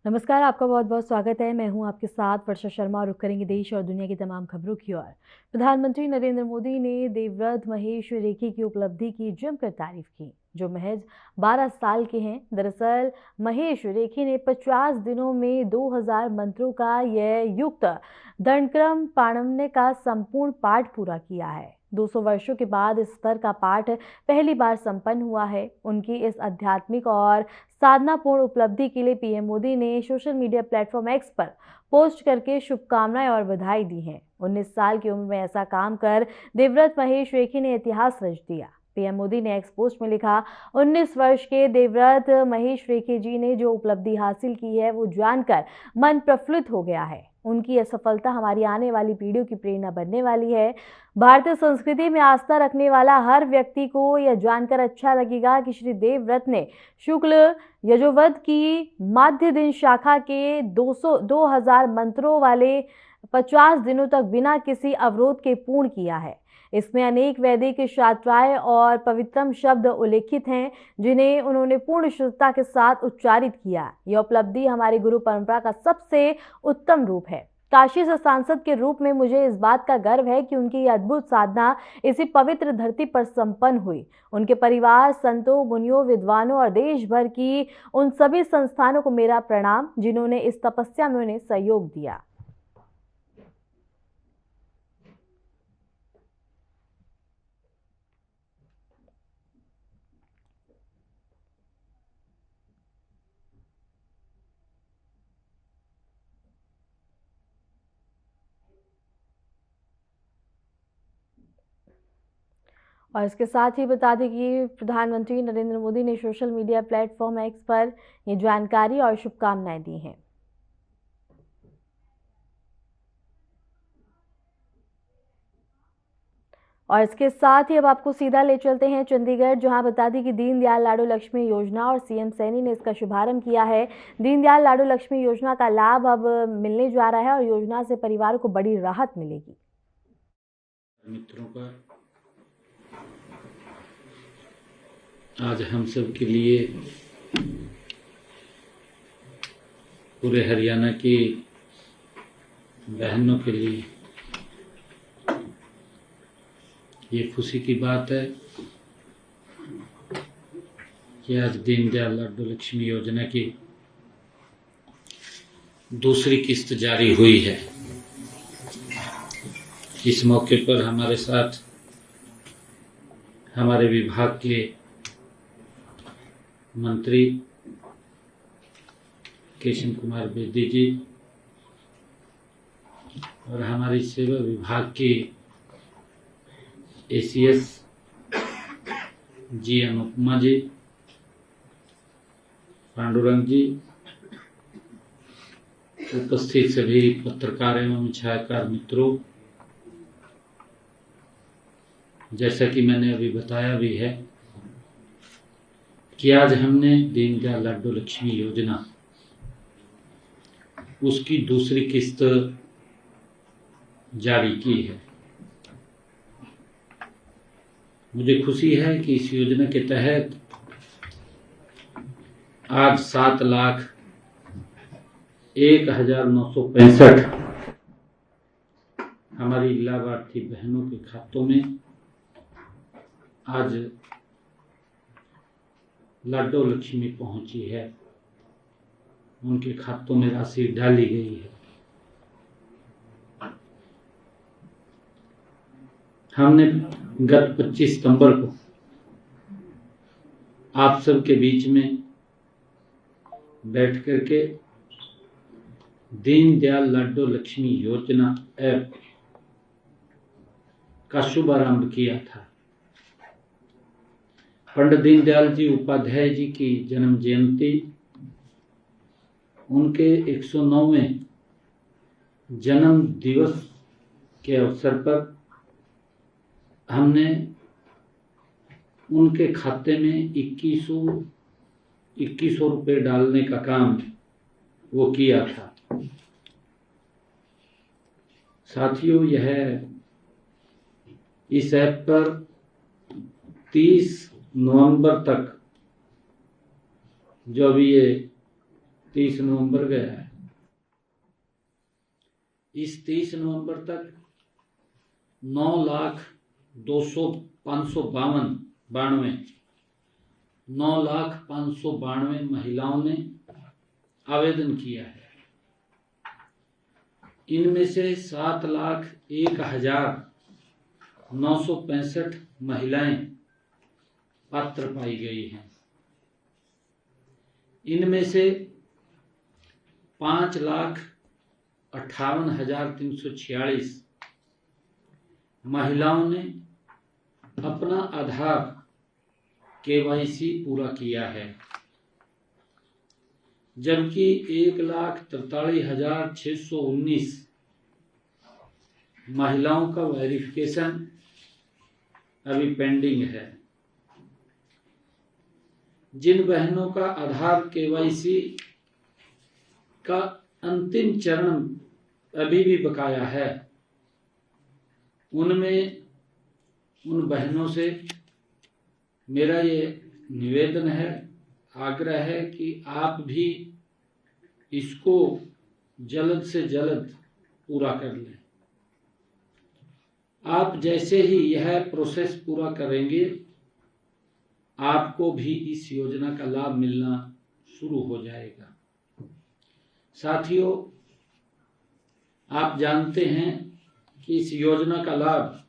नमस्कार, आपका बहुत बहुत स्वागत है। मैं हूं आपके साथ वर्षा शर्मा और रुक करेंगे देश और दुनिया की तमाम खबरों की ओर। प्रधानमंत्री नरेंद्र मोदी ने देवव्रत महेश रेखी की उपलब्धि की जमकर तारीफ की, जो महज 12 साल के हैं। दरअसल महेश रेखी ने 50 दिनों में 2000 मंत्रों का यह युक्त दंडक्रम पाणिनि का संपूर्ण पाठ पूरा किया है। 200 वर्षों के बाद इस स्तर का पाठ पहली बार संपन्न हुआ है। उनकी इस आध्यात्मिक और साधनापूर्ण उपलब्धि के लिए पीएम मोदी ने सोशल मीडिया प्लेटफॉर्म एक्स पर पोस्ट करके शुभकामनाएं और बधाई दी हैं। 19 साल की उम्र में ऐसा काम कर देवव्रत महेश रेखी ने इतिहास रच दिया। पीएम मोदी ने एक्स पोस्ट में लिखा, 19 वर्ष के देवव्रत महेश रेखी जी ने जो उपलब्धि हासिल की है वो जानकर मन प्रफुल्लित हो गया है। उनकी यह सफलता हमारी आने वाली पीढ़ियों की प्रेरणा बनने वाली है। भारतीय संस्कृति में आस्था रखने वाला हर व्यक्ति को यह जानकर अच्छा लगेगा कि श्री देवव्रत ने शुक्ल यजुर्वेद की माध्य दिन शाखा के 2000 मंत्रों वाले 50 दिनों तक बिना किसी अवरोध के पूर्ण किया है। इसमें अनेक वैदिक शास्त्राय और पवित्रम शब्द उल्लेखित हैं, जिन्हें उन्होंने पूर्ण शुद्धता के साथ उच्चारित किया। यह उपलब्धि हमारी गुरु परंपरा का सबसे उत्तम रूप है। काशी से सांसद के रूप में मुझे इस बात का गर्व है कि उनकी यह अद्भुत साधना इसी पवित्र धरती पर संपन्न हुई। उनके परिवार, संतों, मुनियों, विद्वानों और देश भर की उन सभी संस्थानों को मेरा प्रणाम, जिन्होंने इस तपस्या में उन्हें सहयोग दिया। और इसके साथ ही बता दें कि प्रधानमंत्री नरेंद्र मोदी ने सोशल मीडिया प्लेटफॉर्म एक्स पर ये जानकारी और शुभकामनाएं दी हैं। और इसके साथ ही अब आपको सीधा ले चलते हैं चंडीगढ़, जहां बता दें कि दीनदयाल लाडू लक्ष्मी योजना और सीएम सैनी ने इसका शुभारंभ किया है। दीनदयाल लाडू लक्ष्मी योजना का लाभ अब मिलने जा रहा है और योजना से परिवार को बड़ी राहत मिलेगी। मित्रों का आज हम सब के लिए, पूरे हरियाणा की बहनों के लिए ये खुशी की बात है कि आज दीनदयाल लाडू लक्ष्मी योजना की दूसरी किस्त जारी हुई है। इस मौके पर हमारे साथ हमारे विभाग के मंत्री केशव कुमार बेदी जी और हमारी सेवा विभाग की एसीएस जी अनुपमा जी, पांडुरंग जी, उपस्थित सभी पत्रकार एवं छायाकार मित्रों, जैसा कि मैंने अभी बताया भी है कि आज हमने दीनदयाल लाडू लक्ष्मी योजना उसकी दूसरी किस्त जारी की है। मुझे खुशी है कि इस योजना के तहत आज 7,01,965 हमारी लाभार्थी बहनों के खातों में आज लाडू लक्ष्मी पहुंची है, उनके खातों में राशि डाली गई है। हमने गत 25 सितंबर को आप सबके बीच में बैठ करके दीनदयाल लाडू लक्ष्मी योजना ऐप का शुभारंभ किया था। पंडित दीनदयाल जी उपाध्याय जी की जन्म जयंती, उनके 109वें जन्म दिवस के अवसर पर हमने उनके खाते में 2100 रुपये डालने का काम वो किया था। साथियों, इस ऐप पर 30 नवंबर तक जो अभी ये 30 नवंबर गया है। इस 30 नवंबर तक 9,592 महिलाओं ने आवेदन किया है। इनमें से 7,01,965 महिलाएं पात्र पाई गई हैं। इनमें से 5,58,346 महिलाओं ने अपना आधार KYC पूरा किया है, जबकि 1,43,619 महिलाओं का वेरिफिकेशन अभी पेंडिंग है। जिन बहनों का आधार KYC का अंतिम चरण अभी भी बकाया है, उनमें उन बहनों से मेरा ये निवेदन है, आग्रह है कि आप भी इसको जल्द से जल्द पूरा कर लें। आप जैसे ही यह प्रोसेस पूरा करेंगे, आपको भी इस योजना का लाभ मिलना शुरू हो जाएगा। साथियों, आप जानते हैं कि इस योजना का लाभ,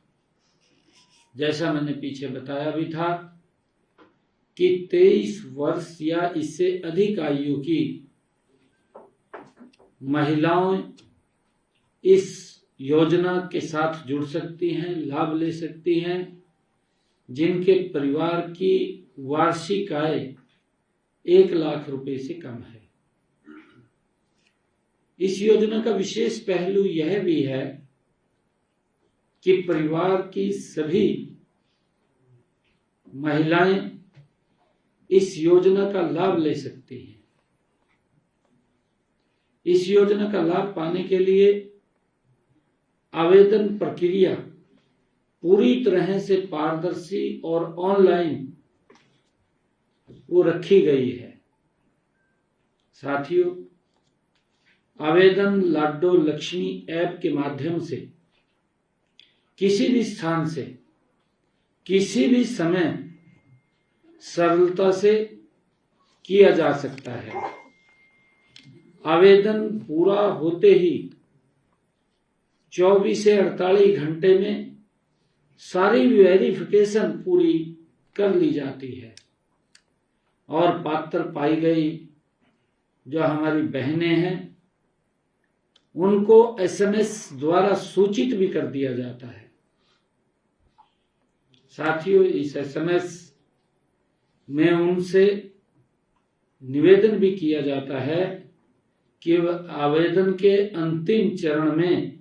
जैसा मैंने पीछे बताया भी था, कि 23 वर्ष या इससे अधिक आयु की महिलाएं इस योजना के साथ जुड़ सकती हैं, लाभ ले सकती हैं, जिनके परिवार की वार्षिक आय 1 लाख रुपए से कम है। इस योजना का विशेष पहलू यह भी है कि परिवार की सभी महिलाएं इस योजना का लाभ ले सकती हैं। इस योजना का लाभ पाने के लिए आवेदन प्रक्रिया पूरी तरह से पारदर्शी और ऑनलाइन वो रखी गई है। साथियों, आवेदन लाडो लक्ष्मी ऐप के माध्यम से किसी भी स्थान से किसी भी समय सरलता से किया जा सकता है। आवेदन पूरा होते ही 24 से 48 घंटे में सारी वेरिफिकेशन पूरी कर ली जाती है और पात्र पाई गई जो हमारी बहनें हैं, उनको SMS द्वारा सूचित भी कर दिया जाता है। साथियों, इस SMS में उनसे निवेदन भी किया जाता है कि आवेदन के अंतिम चरण में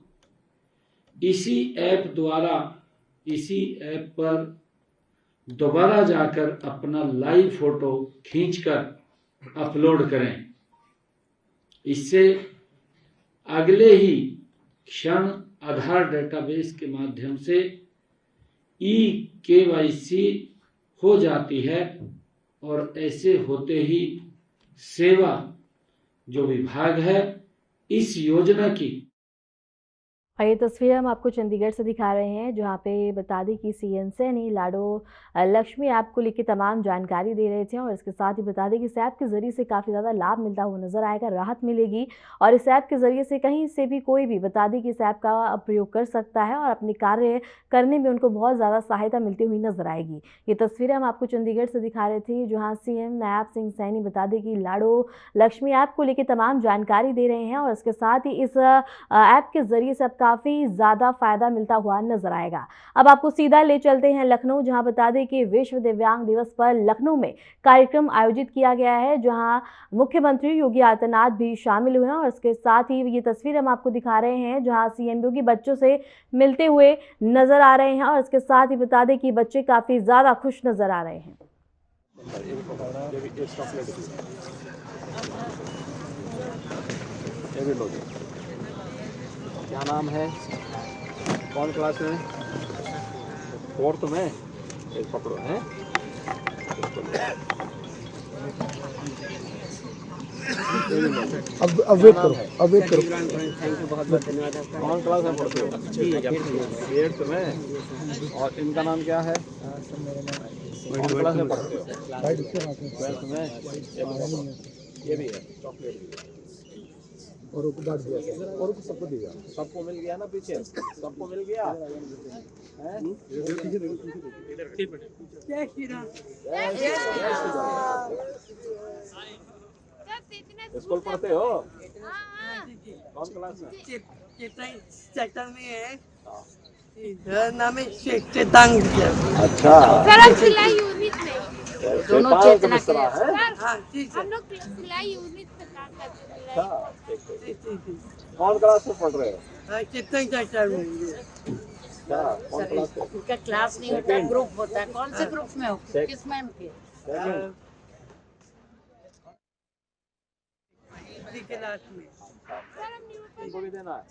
इसी ऐप पर दोबारा जाकर अपना लाइव फोटो खींचकर अपलोड करें। इससे अगले ही क्षण आधार डेटाबेस के माध्यम से KYC हो जाती है और ऐसे होते ही सेवा जो विभाग है इस योजना की। और ये तस्वीर हम आपको चंडीगढ़ से दिखा रहे हैं, जहाँ पे बता दें कि CM सैनी लाडो लक्ष्मी ऐप को लेकर तमाम जानकारी दे रहे थे। और इसके साथ ही बता दें कि इस ऐप के ज़रिए से काफ़ी ज़्यादा लाभ मिलता हुआ नज़र आएगा, राहत मिलेगी। और इस ऐप के ज़रिए से कहीं से भी कोई भी बता दें कि इस ऐप का प्रयोग कर सकता है और अपने कार्य करने में उनको बहुत ज़्यादा सहायता मिलती हुई नज़र आएगी। ये तस्वीरें हम आपको चंडीगढ़ से दिखा रहे थे, जहाँ CM नायब सिंह सैनी बता दें कि लाडो लक्ष्मी ऐप को लेकर तमाम जानकारी दे रहे हैं। और इसके साथ ही इस ऐप के ज़रिए से अब काफ़ी ज़्यादा फायदा मिलता हुआ नजर आएगा। अब आपको सीधा ले चलते हैं लखनऊ, जहां बता दें कि विश्व दिव्यांग दिवस पर लखनऊ में कार्यक्रम आयोजित किया गया है, जहां मुख्यमंत्री योगी आदित्यनाथ भी शामिल हुए हैं। और इसके साथ ही ये तस्वीर हम आपको दिखा रहे हैं, जहां CM योगी बच्चों से मिलते हुए नजर आ रहे हैं। और इसके साथ ही बता दें कि बच्चे काफ़ी ज़्यादा खुश नजर आ रहे हैं। क्या नाम है, कौन क्लास में? 4th में। एक पकड़ो है। अब वेट करो, अब वेट करो। थैंक यू, बहुत बहुत धन्यवाद आपका। कौन क्लास में पढ़ते हो? एट्थ में। और इनका नाम क्या है? कौन क्लास में पढ़ते हो? ट्वेल्थ में। ये भी है, चॉकलेट भी है। और को बांट दिया और को सबको दिया। सबको मिल गया ना? पीछे सबको मिल गया है? स्कूल पढ़ते हो? कौन क्लास में? सेक्टर में है। नाम है चेतांग। अच्छा, सर हम सिलाई यूनिट में दोनों चेतना किस तरह है? हाँ ठीक है। हम लोग सिलाई यूनिट में काम करते हैं। अच्छा, ठीक। कौन क्लास में पढ़ रहे हो? चेतांग सेक्टर में। अच्छा, कौन क्लास में? उनका क्लास नहीं होता, ग्रुप होता है। कौन से ग्रुप में हो? किस मैम के? सेकंड। क्लास में। इनको भी देना है?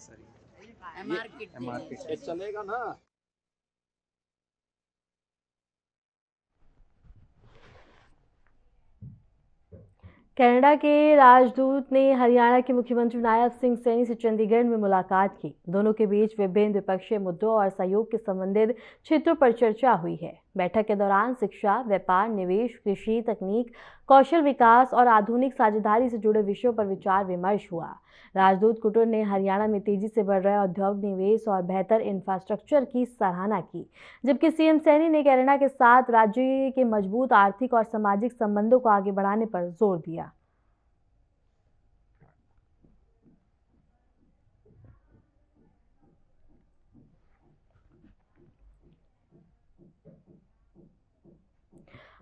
एमआर किट ये चलेगा ना? कनाडा के राजदूत ने हरियाणा के मुख्यमंत्री नायब सिंह सैनी से चंडीगढ़ में मुलाकात की। दोनों के बीच विभिन्न द्विपक्षीय मुद्दों और सहयोग के संबंधित क्षेत्रों पर चर्चा हुई है। बैठक के दौरान शिक्षा, व्यापार, निवेश, कृषि, तकनीक, कौशल विकास और आधुनिक साझेदारी से जुड़े विषयों पर विचार विमर्श हुआ। राजदूत कुटर ने हरियाणा में तेजी से बढ़ रहे औद्योगिक निवेश और बेहतर इंफ्रास्ट्रक्चर की सराहना की, जबकि सीएम सैनी ने कनाडा के साथ राज्य के मजबूत आर्थिक और सामाजिक संबंधों को आगे बढ़ाने पर जोर दिया।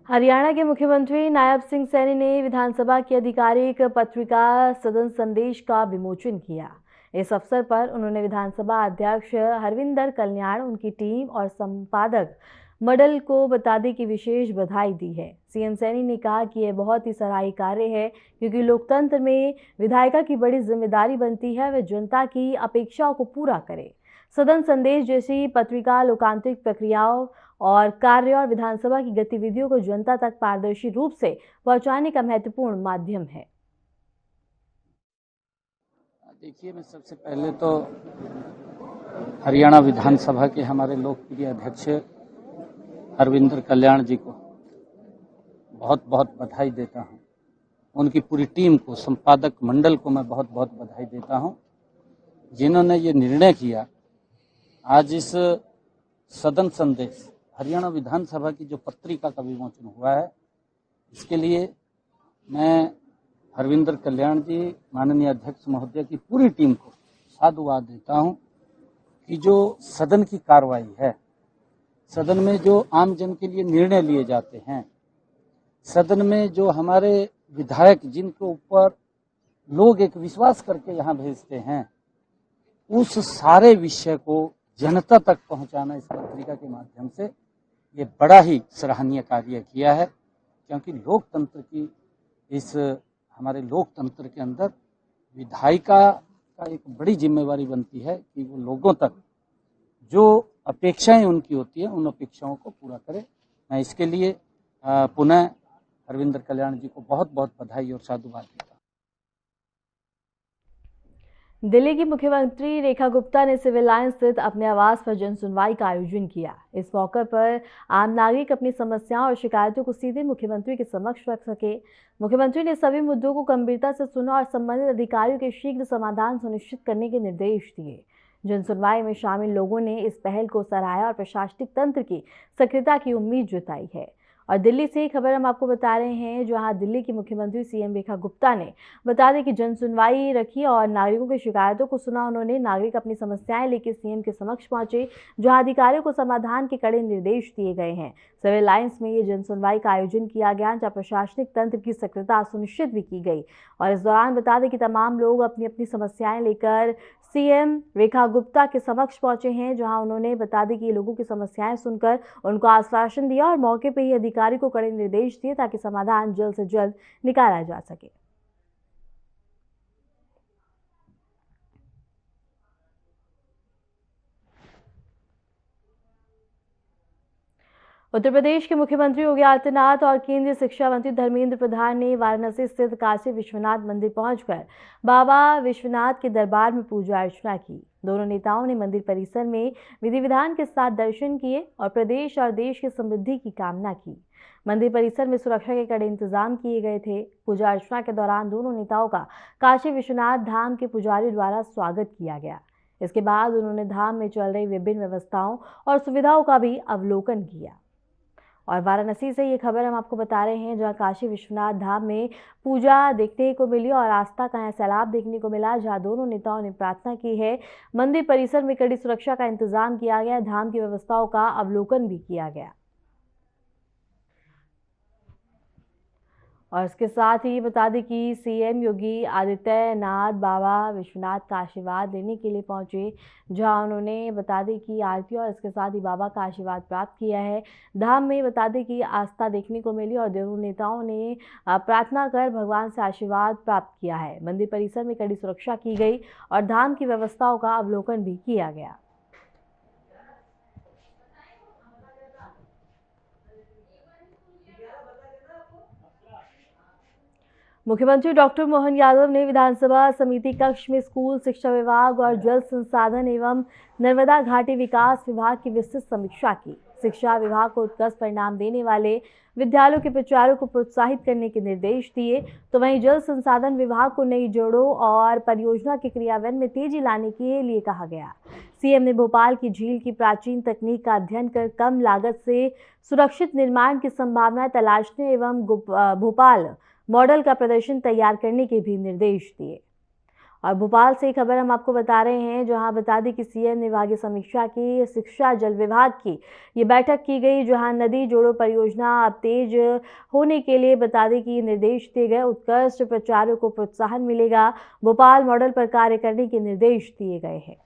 हरियाणा के मुख्यमंत्री नायब सिंह सैनी ने विधानसभा की आधिकारिक पत्रिका सदन संदेश का विमोचन किया। इस अवसर पर उन्होंने विधानसभा अध्यक्ष हरविंदर कल्याण, उनकी टीम और संपादक मंडल को बता की विशेष बधाई दी है। सीएम सैनी ने कहा कि यह बहुत ही सराहनीय कार्य है, क्योंकि लोकतंत्र में विधायिका की बड़ी जिम्मेदारी बनती है वे जनता की अपेक्षाओं को पूरा करे। सदन संदेश जैसी पत्रिका लोकतांत्रिक प्रक्रियाओं और कार्य और विधानसभा की गतिविधियों को जनता तक पारदर्शी रूप से पहुंचाने का महत्वपूर्ण माध्यम है। देखिए, मैं सबसे पहले तो हरियाणा विधानसभा के हमारे लोकप्रिय अध्यक्ष हरविंदर कल्याण जी को बहुत बहुत बधाई देता हूं। उनकी पूरी टीम को, संपादक मंडल को मैं बहुत बहुत बधाई देता हूं, जिन्होंने ये निर्णय किया। आज इस सदन संदेश हरियाणा विधानसभा की जो पत्रिका का विमोचन हुआ है, इसके लिए मैं हरविंदर कल्याण जी, माननीय अध्यक्ष महोदय की पूरी टीम को साधुवाद देता हूं कि जो सदन की कार्रवाई है, सदन में जो आम जन के लिए निर्णय लिए जाते हैं, सदन में जो हमारे विधायक जिनके ऊपर लोग एक विश्वास करके यहाँ भेजते हैं, उस सारे विषय को जनता तक पहुंचाना इस पत्रिका के माध्यम से ये बड़ा ही सराहनीय कार्य किया है। क्योंकि लोकतंत्र की इस हमारे लोकतंत्र के अंदर विधायिका का एक बड़ी जिम्मेवारी बनती है कि वो लोगों तक जो अपेक्षाएं उनकी होती है, उन अपेक्षाओं को पूरा करे। मैं इसके लिए पुनः हरविंदर कल्याण जी को बहुत बहुत बधाई और साधुवाद देता हूं। दिल्ली की मुख्यमंत्री रेखा गुप्ता ने सिविल लाइन स्थित अपने आवास पर जन सुनवाई का आयोजन किया। इस मौके पर आम नागरिक अपनी समस्याओं और शिकायतों को सीधे मुख्यमंत्री के समक्ष रख सके। मुख्यमंत्री ने सभी मुद्दों को गंभीरता से सुना और संबंधित अधिकारियों के शीघ्र समाधान सुनिश्चित करने के निर्देश दिए। जन सुनवाई में शामिल लोगों ने इस पहल को सराहा और प्रशासनिक तंत्र की सक्रियता की उम्मीद जताई है। और दिल्ली से खबर हम आपको बता रहे हैं, जहां दिल्ली की मुख्यमंत्री सीएम रेखा गुप्ता ने बता दें कि जन सुनवाई रखी और नागरिकों की शिकायतों को सुना। उन्होंने नागरिक अपनी समस्याएं लेकर सीएम के समक्ष पहुंचे, जहां अधिकारियों को समाधान के कड़े निर्देश दिए गए हैं। सिविल लाइंस में ये जन सुनवाई का आयोजन किया गया, जहां प्रशासनिक तंत्र की सक्रियता सुनिश्चित भी की गई। और इस दौरान बता दें कि तमाम लोग अपनी अपनी समस्याएं लेकर सीएम रेखा गुप्ता के समक्ष पहुंचे हैं, जहां उन्होंने बता दी कि लोगों की समस्याएं सुनकर उनको आश्वासन दिया और मौके पर ही अधिकारी को कड़े निर्देश दिए ताकि समाधान जल्द से जल्द निकाला जा सके। उत्तर प्रदेश के मुख्यमंत्री योगी आदित्यनाथ और केंद्रीय शिक्षा मंत्री धर्मेंद्र प्रधान ने वाराणसी स्थित काशी विश्वनाथ मंदिर पहुंचकर बाबा विश्वनाथ के दरबार में पूजा अर्चना की। दोनों नेताओं ने मंदिर परिसर में विधि विधान के साथ दर्शन किए और प्रदेश और देश की समृद्धि की कामना की। मंदिर परिसर में सुरक्षा के कड़े इंतजाम किए गए थे। पूजा अर्चना के दौरान दोनों नेताओं का काशी विश्वनाथ धाम के पुजारी द्वारा स्वागत किया गया। इसके बाद उन्होंने धाम में चल रही विभिन्न व्यवस्थाओं और सुविधाओं का भी अवलोकन किया। और वाराणसी से ये खबर हम आपको बता रहे हैं, जहां काशी विश्वनाथ धाम में पूजा देखने को मिली और आस्था का सैलाब देखने को मिला, जहां दोनों नेताओं ने प्रार्थना की है। मंदिर परिसर में कड़ी सुरक्षा का इंतजाम किया गया। धाम की व्यवस्थाओं का अवलोकन भी किया गया। और इसके साथ ही बता दें कि सीएम योगी आदित्यनाथ बाबा विश्वनाथ का आशीर्वाद लेने के लिए पहुंचे, जहां उन्होंने बता दें कि आरती और इसके साथ ही बाबा का आशीर्वाद प्राप्त किया है। धाम में बता दें कि आस्था देखने को मिली और दोनों नेताओं ने प्रार्थना कर भगवान से आशीर्वाद प्राप्त किया है। मंदिर परिसर में कड़ी सुरक्षा की गई और धाम की व्यवस्थाओं का अवलोकन भी किया गया। मुख्यमंत्री डॉक्टर मोहन यादव ने विधानसभा समिति कक्ष में स्कूल शिक्षा विभाग और जल संसाधन एवं नर्मदा घाटी विकास विभाग की विस्तृत समीक्षा की। शिक्षा विभाग को उत्कृष्ट परिणाम देने वाले विद्यालयों के प्रचारों को प्रोत्साहित करने के निर्देश दिए, तो वहीं जल संसाधन विभाग को नई जोड़ों और परियोजना के क्रियान्वयन में तेजी लाने के लिए कहा गया। सीएम ने भोपाल की झील की प्राचीन तकनीक का अध्ययन कर कम लागत से सुरक्षित निर्माण की संभावनाएं तलाशने एवं भोपाल मॉडल का प्रदर्शन तैयार करने के भी निर्देश दिए। और भोपाल से खबर हम आपको बता रहे हैं, जहां बता दें कि सीएम ने विभागीय समीक्षा की। शिक्षा जल विभाग की ये बैठक की गई, जहां नदी जोड़ो परियोजना अब तेज होने के लिए बता दें कि निर्देश दिए गए। उत्कृष्ट प्रचारों को प्रोत्साहन मिलेगा। भोपाल मॉडल पर कार्य करने के निर्देश दिए गए हैं।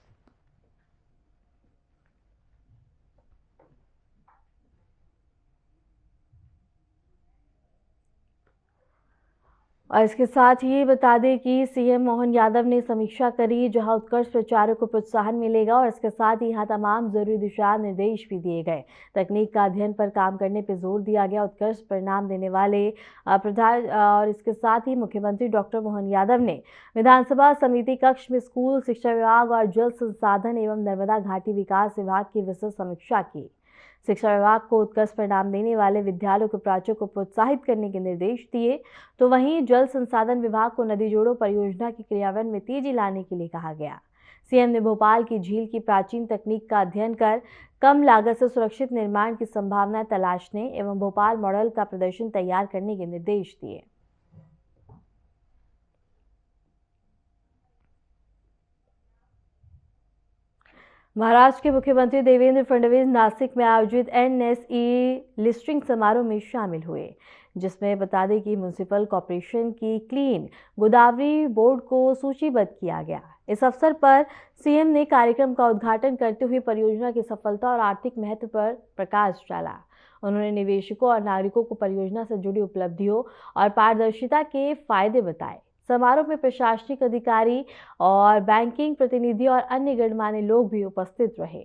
और इसके साथ ही बता दें कि सीएम मोहन यादव ने समीक्षा करी, जहां उत्कृष्ट प्रचारों को प्रोत्साहन मिलेगा और इसके साथ ही यहां तमाम जरूरी दिशा निर्देश भी दिए गए। तकनीक का अध्ययन पर काम करने पर जोर दिया गया। उत्कृष्ट परिणाम देने वाले प्रधान और इसके साथ ही मुख्यमंत्री डॉक्टर मोहन यादव ने विधानसभा समिति कक्ष में स्कूल शिक्षा विभाग और जल संसाधन एवं नर्मदा घाटी विकास विभाग की विस्तृत समीक्षा की। शिक्षा विभाग को उत्कृष्ट परिणाम देने वाले विद्यालयों के प्राचार्यों को प्रोत्साहित करने के निर्देश दिए, तो वहीं जल संसाधन विभाग को नदी जोड़ो परियोजना के क्रियान्वयन में तेजी लाने के लिए कहा गया। सीएम ने भोपाल की झील की प्राचीन तकनीक का अध्ययन कर कम लागत से सुरक्षित निर्माण की संभावनाएं तलाशने एवं भोपाल मॉडल का प्रदर्शन तैयार करने के निर्देश दिए। महाराष्ट्र के मुख्यमंत्री देवेंद्र फडणवीस नासिक में आयोजित एनएसई लिस्टिंग समारोह में शामिल हुए, जिसमें बता दें कि म्युनिसिपल कॉर्पोरेशन की क्लीन गोदावरी बोर्ड को सूचीबद्ध किया गया। इस अवसर पर सीएम ने कार्यक्रम का उद्घाटन करते हुए परियोजना की सफलता और आर्थिक महत्व पर प्रकाश डाला। उन्होंने निवेशकों और नागरिकों को परियोजना से जुड़ी उपलब्धियों और पारदर्शिता के फायदे बताए। समारोह में प्रशासनिक अधिकारी और बैंकिंग प्रतिनिधि और अन्य गणमान्य लोग भी उपस्थित रहे।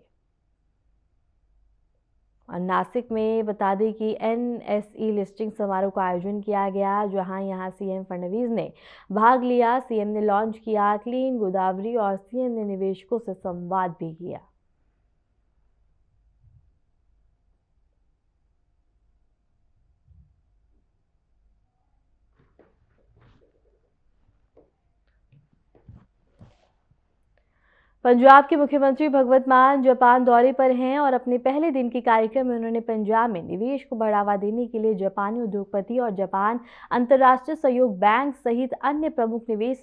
और नासिक में बता दें कि एनएसई लिस्टिंग समारोह का आयोजन किया गया, जहां यहां सीएम फडणवीस ने भाग लिया। सीएम ने लॉन्च किया क्लीन गोदावरी और सीएम ने निवेशकों से संवाद भी किया। पंजाब के मुख्यमंत्री भगवंत मान जापान दौरे पर हैं और अपने पहले दिन के कार्यक्रम में उन्होंने पंजाब में निवेश को बढ़ावा देने के लिए जापानी उद्योगपति और जापान अंतर्राष्ट्रीय सहयोग बैंक सहित अन्य प्रमुख निवेश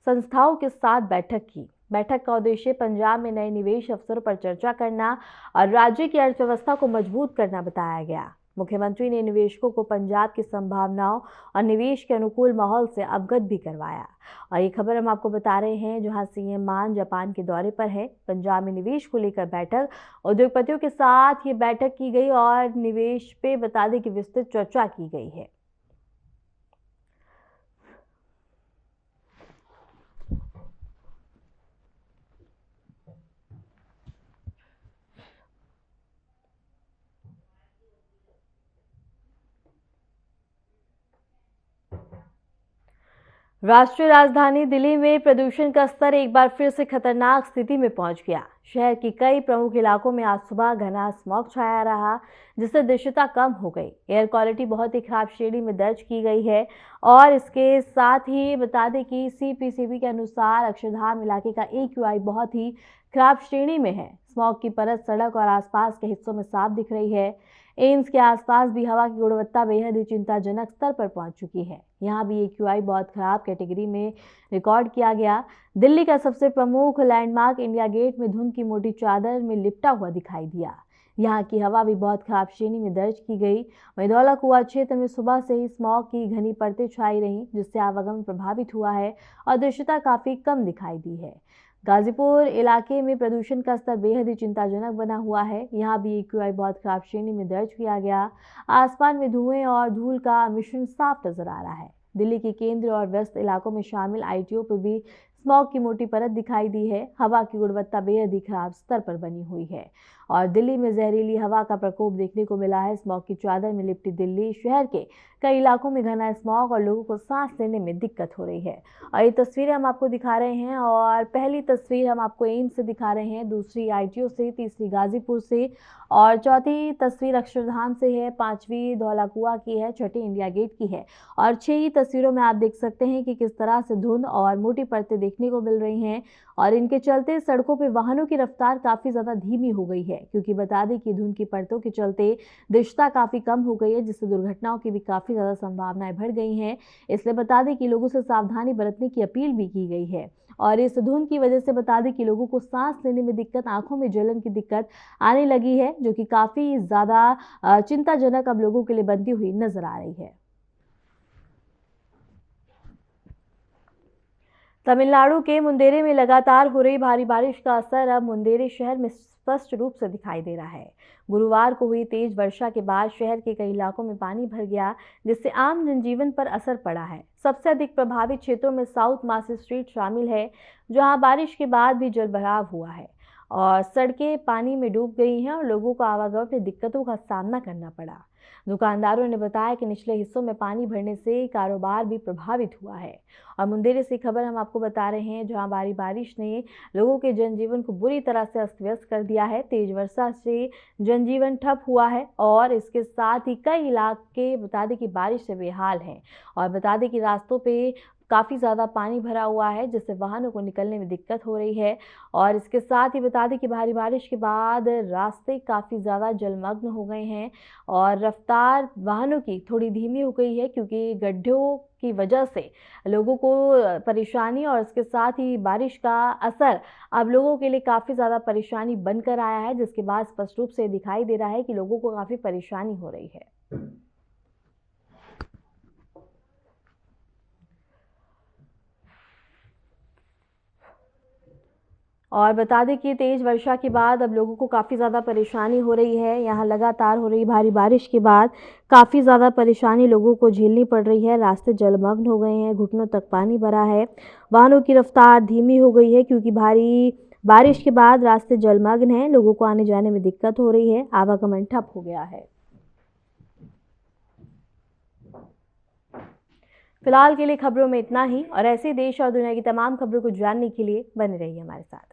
संस्थाओं के साथ बैठक की। बैठक का उद्देश्य पंजाब में नए निवेश अवसरों पर चर्चा करना और राज्य की अर्थव्यवस्था को मजबूत करना बताया गया। मुख्यमंत्री ने निवेशकों को पंजाब की संभावनाओं और निवेश के अनुकूल माहौल से अवगत भी करवाया। और ये खबर हम आपको बता रहे हैं, जहां सीएम मान जापान के दौरे पर है। पंजाब में निवेश को लेकर बैठक, उद्योगपतियों के साथ ये बैठक की गई और निवेश पे बता दें कि विस्तृत चर्चा की गई है। राष्ट्रीय राजधानी दिल्ली में प्रदूषण का स्तर एक बार फिर से खतरनाक स्थिति में पहुंच गया। शहर के कई प्रमुख इलाकों में आज सुबह घना स्मॉग छाया रहा, जिससे दृश्यता कम हो गई। एयर क्वालिटी बहुत ही खराब श्रेणी में दर्ज की गई है और इसके साथ ही बता दें कि CPCB के अनुसार अक्षरधाम इलाके का AQI बहुत ही खराब श्रेणी में है। स्मॉग की परत सड़क और आसपास के हिस्सों में साफ दिख रही है। एम्स के आसपास भी हवा की गुणवत्ता बेहद ही चिंताजनक स्तर पर पहुंच चुकी है। यहां भी AQI बहुत खराब कैटेगरी में रिकॉर्ड किया गया। दिल्ली का सबसे प्रमुख लैंडमार्क इंडिया गेट में धुंध की मोटी चादर में लिपटा हुआ दिखाई दिया। यहां की हवा भी बहुत खराब श्रेणी में दर्ज की गई। वहीं धौला कुआं क्षेत्र में सुबह से ही स्मॉग की घनी परतें छाई रहीं, जिससे आवागमन प्रभावित हुआ है और दृश्यता काफी कम दिखाई दी है। गाजीपुर इलाके में प्रदूषण का स्तर बेहद ही चिंताजनक बना हुआ है। यहाँ भी AQI बहुत खराब श्रेणी में दर्ज किया गया। आसमान में धुएं और धूल का मिश्रण साफ नजर आ रहा है। दिल्ली के केंद्र और व्यस्त इलाकों में शामिल ITO पर भी स्मॉग की मोटी परत दिखाई दी है। हवा की गुणवत्ता बेहद ही खराब स्तर पर बनी हुई है और दिल्ली में जहरीली हवा का प्रकोप देखने को मिला है। स्मॉग की चादर में लिपटी दिल्ली शहर के कई इलाकों में घना स्मॉग और लोगों को सांस लेने में दिक्कत हो रही है। और ये तस्वीरें हम आपको दिखा रहे हैं और पहली तस्वीर हम आपको एम्स से दिखा रहे हैं, दूसरी ITO से, तीसरी गाजीपुर से और चौथी तस्वीर अक्षरधाम से है, पांचवी धौला कुआं की है, छठी इंडिया गेट की है और 6 ही तस्वीरों में आप देख सकते हैं कि किस तरह से धुंध और मोटी परतें देखने को मिल रही हैं और इनके चलते सड़कों पर वाहनों की रफ्तार काफी ज्यादा धीमी हो गई है, क्योंकि बता दें कि धुंध की परतों के चलते दृश्यता काफी कम हो गई है, जिससे दुर्घटनाओं की भी काफी ज्यादा संभावनाएं बढ़ गई हैं। इसलिए बता दें कि लोगों से सावधानी बरतने की अपील भी की गई है और इस धुंध की वजह से बता दें कि लोगों को सांस लेने में दिक्कत, आंखों में जलन की दिक्कत आने लगी है, जो कि काफी ज्यादा चिंताजनक अब लोगों के लिए बनती हुई नजर आ रही है। तमिलनाडु के मुंदेरे में लगातार हो रही भारी बारिश का असर अब मुंदेरे शहर में स्पष्ट रूप से दिखाई दे रहा है। गुरुवार को हुई तेज वर्षा के बाद शहर के कई इलाकों में पानी भर गया, जिससे आम जनजीवन पर असर पड़ा है। सबसे अधिक प्रभावित क्षेत्रों में साउथ मार्केट स्ट्रीट शामिल है, जहां बारिश के बाद भी जलभराव हुआ है और सड़कें पानी में डूब गई हैं और लोगों को आवागमन में दिक्कतों का सामना करना पड़ा। दुकानदारों ने बताया कि निचले हिस्सों में पानी भरने से कारोबार भी प्रभावित हुआ है। और मुंदेरे से खबर हम आपको बता रहे हैं, जहां भारी बारिश ने लोगों के जनजीवन को बुरी तरह से अस्त व्यस्त कर दिया है। तेज वर्षा से जनजीवन ठप हुआ है और इसके साथ ही कई इलाके बता दें कि बारिश से बेहाल हैं और बता दें कि रास्तों पे काफ़ी ज़्यादा पानी भरा हुआ है, जिससे वाहनों को निकलने में दिक्कत हो रही है। और इसके साथ ही बता दें कि भारी बारिश के बाद रास्ते काफ़ी ज़्यादा जलमग्न हो गए हैं और रफ्तार वाहनों की थोड़ी धीमी हो गई है, क्योंकि गड्ढों की वजह से लोगों को परेशानी और इसके साथ ही बारिश का असर अब लोगों के लिए काफ़ी ज़्यादा परेशानी बनकर आया है, जिसके बाद स्पष्ट रूप से दिखाई दे रहा है कि लोगों को काफ़ी परेशानी हो रही है। और बता दें कि तेज वर्षा के बाद अब लोगों को काफ़ी ज़्यादा परेशानी हो रही है। यहाँ लगातार हो रही भारी बारिश के बाद काफ़ी ज़्यादा परेशानी लोगों को झेलनी पड़ रही है। रास्ते जलमग्न हो गए हैं, घुटनों तक पानी भरा है, वाहनों की रफ्तार धीमी हो गई है, क्योंकि भारी बारिश के बाद रास्ते जलमग्न हैं। लोगों को आने जाने में दिक्कत हो रही है, आवागमन ठप हो गया है। फिलहाल के लिए खबरों में इतना ही और ऐसे देश और दुनिया की तमाम खबरों को जानने के लिए बने रहिए हमारे साथ।